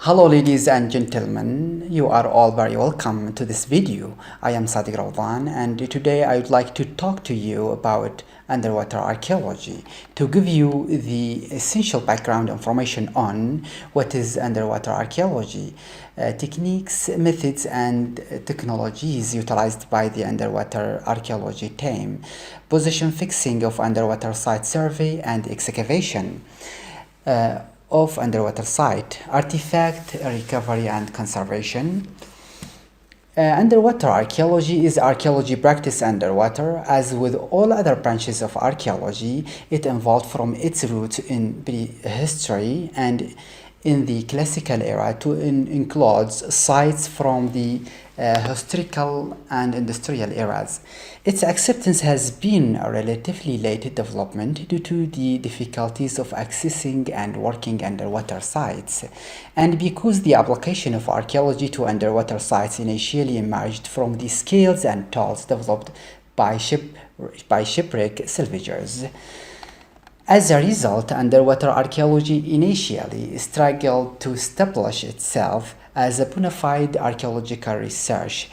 Hello ladies and gentlemen, you are all very welcome to this video. I am Sadiq Rawdan and today I would like to talk to you about underwater archaeology to give you the essential background information on what is underwater archaeology, techniques, methods and technologies utilized by the underwater archaeology team, position fixing of underwater site survey and excavation of underwater site, artifact recovery and conservation. Underwater archaeology is archaeology practice underwater. As with all other branches of archaeology, it evolved from its roots in prehistory and in the classical era to include sites from the historical and industrial eras. Its acceptance has been a relatively late development due to the difficulties of accessing and working underwater sites, and because the application of archaeology to underwater sites initially emerged from the skills and tools developed by shipwreck salvagers. As a result, underwater archaeology initially struggled to establish itself as a bona fide archaeological research.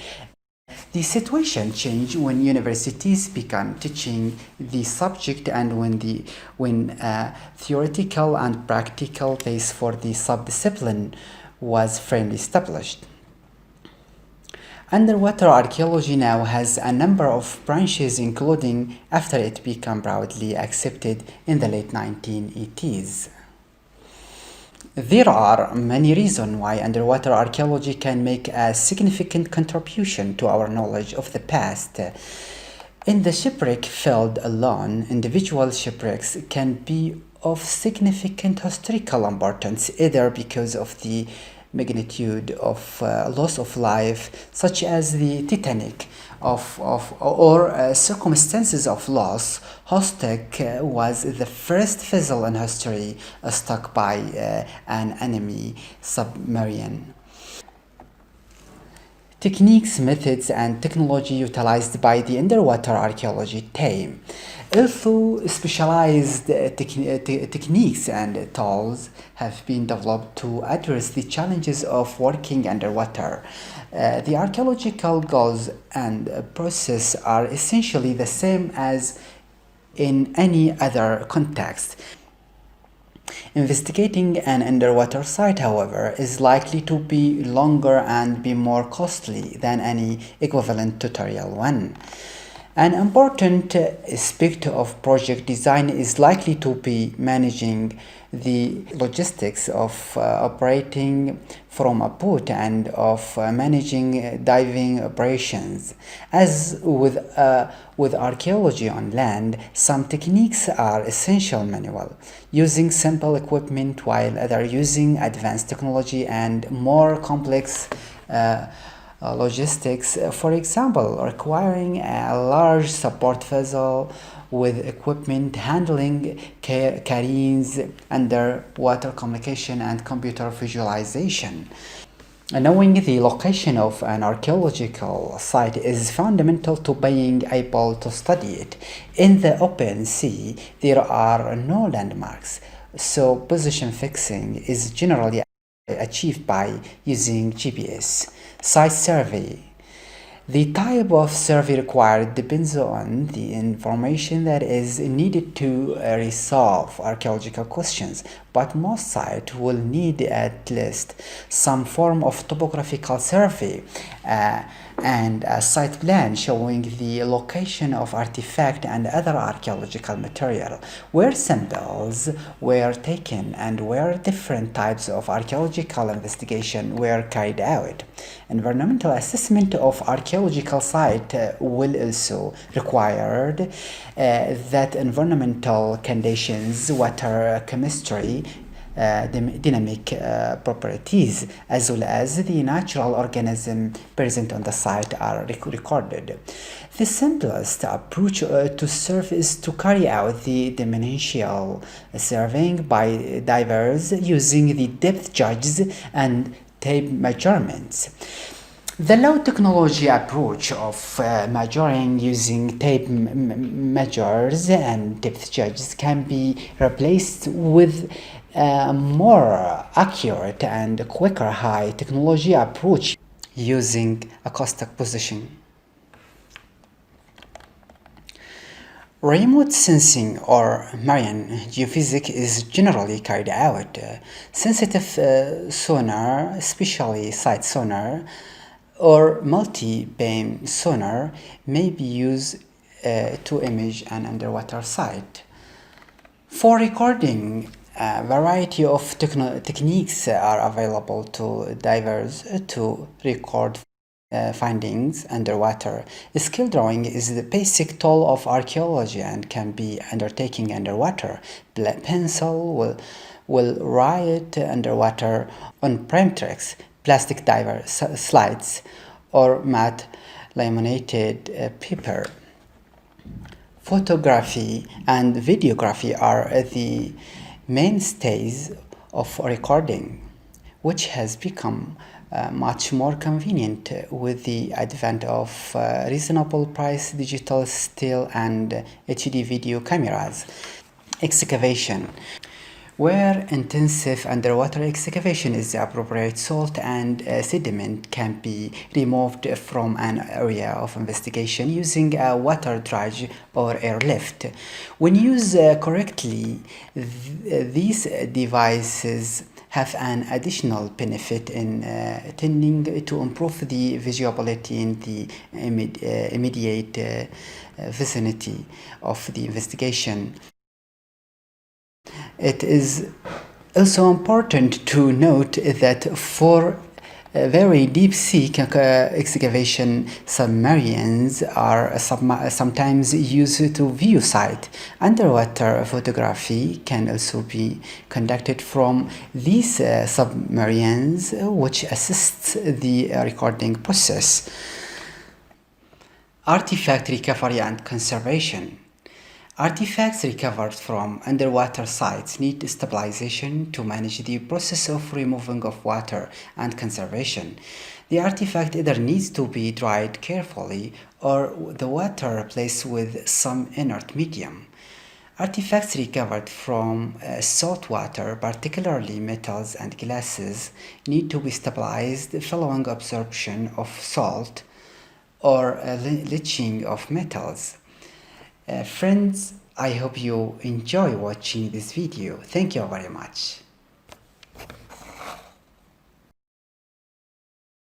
The situation changed when universities began teaching the subject and when a theoretical and practical base for the subdiscipline was firmly established. Underwater archaeology now has a number of branches, including after it became broadly accepted in the late 1980s. There are many reasons why underwater archaeology can make a significant contribution to our knowledge of the past. In the shipwreck field alone, individual shipwrecks can be of significant historical importance, either because of the magnitude of loss of life, such as the Titanic, or circumstances of loss. Hostek was the first vessel in history struck by an enemy submarine. Techniques, methods, and technology utilized by the underwater archaeology team. Although specialized techniques and tools have been developed to address the challenges of working underwater, the archaeological goals and process are essentially the same as in any other context. Investigating an underwater site, however, is likely to be longer and be more costly than any equivalent tutorial one. An important aspect of project design is likely to be managing the logistics of operating from a boat and of managing diving operations. As with archaeology on land, some techniques are essential manual, using simple equipment, while others using advanced technology and more complex logistics, for example, requiring a large support vessel with equipment handling careenings, underwater communication, and computer visualization. Knowing the location of an archaeological site is fundamental to being able to study it. In the open sea, there are no landmarks, so position fixing is generally achieved by using GPS. Site survey. The type of survey required depends on the information that is needed to resolve archaeological questions, but most sites will need at least some form of topographical survey and a site plan showing the location of artifact and other archaeological material, where samples were taken and where different types of archaeological investigation were carried out. Environmental assessment of archaeological site will also require that environmental conditions, water chemistry, dynamic properties, as well as the natural organism present on the site are recorded. The simplest approach to survey is to carry out the dimensional surveying by divers using the depth gauges and tape measurements. The low technology approach of measuring using tape measures and depth gauges can be replaced with more accurate and quicker high technology approach using acoustic position. Remote sensing or marine geophysics is generally carried out. Sensitive sonar, especially site sonar or multi-beam sonar, may be used to image an underwater site. For recording, a variety of techniques are available to divers to record findings underwater. Skill drawing is the basic tool of archaeology and can be undertaken underwater. Pencil will write underwater on prime tricks, plastic diver slides, or matte laminated paper. Photography and videography are the mainstays of recording, which has become much more convenient with the advent of reasonable price digital still and HD video cameras. Excavation, where intensive underwater excavation is the appropriate salt and sediment can be removed from an area of investigation using a water dredge or airlift. When used correctly, these devices have an additional benefit in tending to improve the visibility in the immediate vicinity of the investigation. It is also important to note that for very deep sea excavation, submarines are sometimes used to view site. Underwater photography can also be conducted from these submarines, which assists the recording process. Artifact recovery and conservation. Artifacts recovered from underwater sites need stabilization to manage the process of removing of water and conservation. The artifact either needs to be dried carefully or the water replaced with some inert medium. Artifacts recovered from salt water, particularly metals and glasses, need to be stabilized following absorption of salt or leaching of metals. Friends, I hope you enjoy watching this video. Thank you very much.